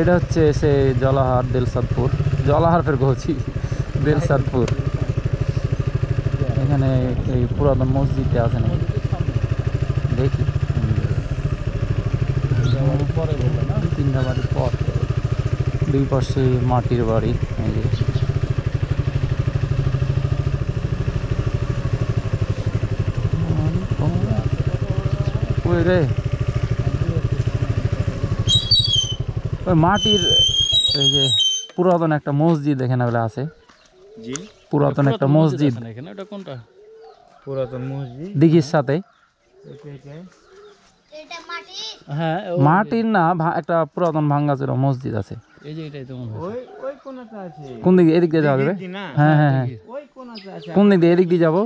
এটা হচ্ছে সে জলাহার দিলশাদপুর, জলাহার ফের কহছি দিলশাদপুর। এখানে এই পুরাতন মসজিদটা আছে না, দেখি পরে বললো না, 3টা বাড়ির পর, দুই পাশে মাটির বাড়ি। এই যে ওই রে ওই মাটির এই যে পুরাতন একটা মসজিদ এখানে বলে আছে। জি, পুরাতন একটা মসজিদ এখানে। ওটা কোনটা পুরাতন মসজিদ? দিঘির সাথে। হ্যাঁ, মাটির না, একটা পুরাতন ভাঙ্গাচোরা মসজিদ আছে। এই যে এটাই তো মনে হয়। ওই কোনটা আছে? কোন দিকে? এদিক দিয়ে যাওয়া যাবে? হ্যাঁ হ্যাঁ হ্যাঁ। ওই কোনটা আছে? কোন দিক দিয়ে? এদিক দিয়ে যাবো।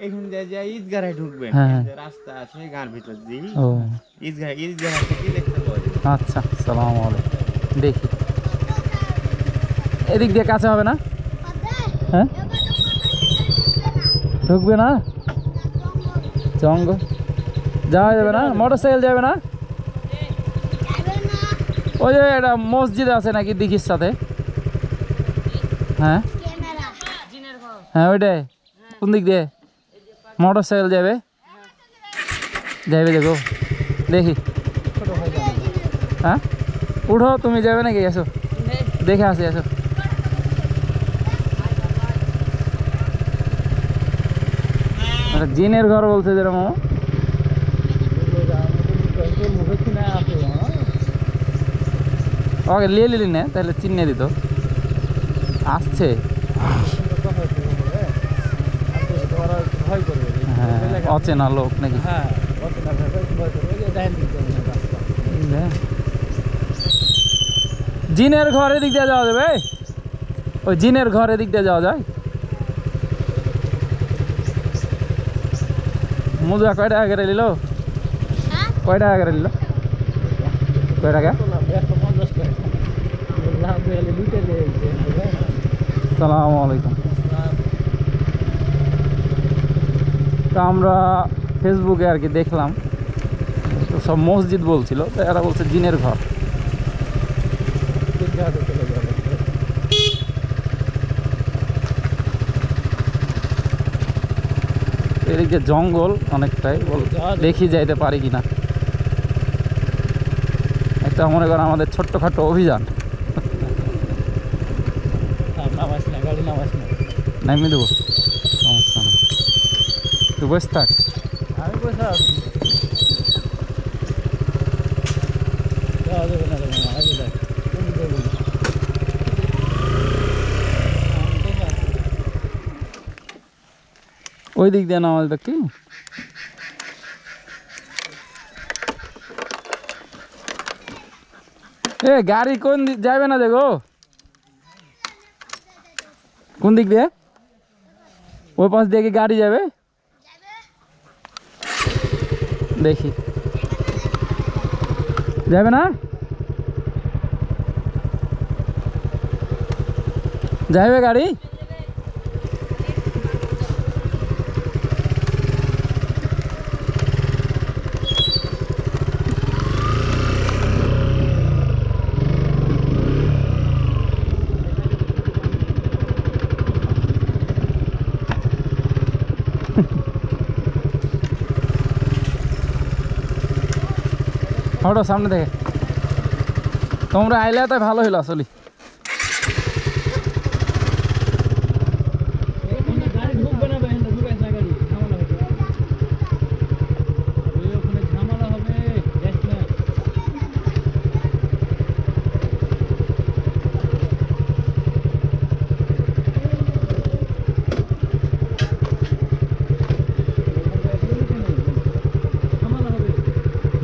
এখান দিয়ে যাই ঈদগাহে ঢুকবেন, হ্যাঁ রাস্তা আছে গার ভিতর দিয়ে। ও ঈদগাহ থেকে দেখতে পাওয়া যায়। আচ্ছা, আসসালামু আলাইকুম। দেখি এদিক দিয়ে কাছে হবে না? হ্যাঁ, ঢুকবে না? জঙ্গল যাওয়া যাবে না? মোটরসাইকেল যাবে না? ওই যে একটা মসজিদ আছে নাকি দিঘির সাথে? হ্যাঁ হ্যাঁ, ওইটাই। কোন দিক দিয়ে মোটরসাইকেল যাবে? যাবে, দেখো দেখি। হ্যাঁ, উঠো, তুমি যাবে নাকি? এসো দেখে আসি, এসো। জিনের ঘর বলছে যেরকম, ওকে লিয়ে নিলি না তাহলে চিনে দিত। আসছে, হ্যাঁ, অচেনা লোক নাকি? জিনের ঘর এদিক দিয়ে যাওয়া যাবে? ওই জিনের ঘর এদিক দিয়ে যাওয়া যায়? মুজা কয় টাকা করে নিল? কয় টাকা করে নিল? কয় টাকা? সালামু আলাইকুম। তা আমরা ফেসবুকে আর কি দেখলাম, তো সব মসজিদ বলছিল, তো এরা বলছে জিনের ঘর। এদিকে জঙ্গল অনেকটাই, দেখি যাইতে পারি কিনা। একটা মনে করেন আমাদের ছোট্টখাটো অভিযান। নামি দেবো, সমস্যা না, তুই বসে থাক। আমি বসে আছি। ওই দিক দিয়ে নামাজ দেখি। এ গাড়ি কোন দিক যাবে না? দেখো কোন দিক দিয়ে? ওই পাশ দিয়ে কি গাড়ি যাবে? দেখি, যাবে না? যাবে গাড়ি? হটো সামনে থেকে, তোমরা আইলে তাই ভালো হইলো আসলে।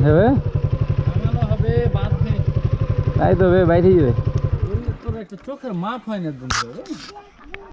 হবে তাই তো বাইরে যাবে। তোর একটা চোখের মাপ হয় না।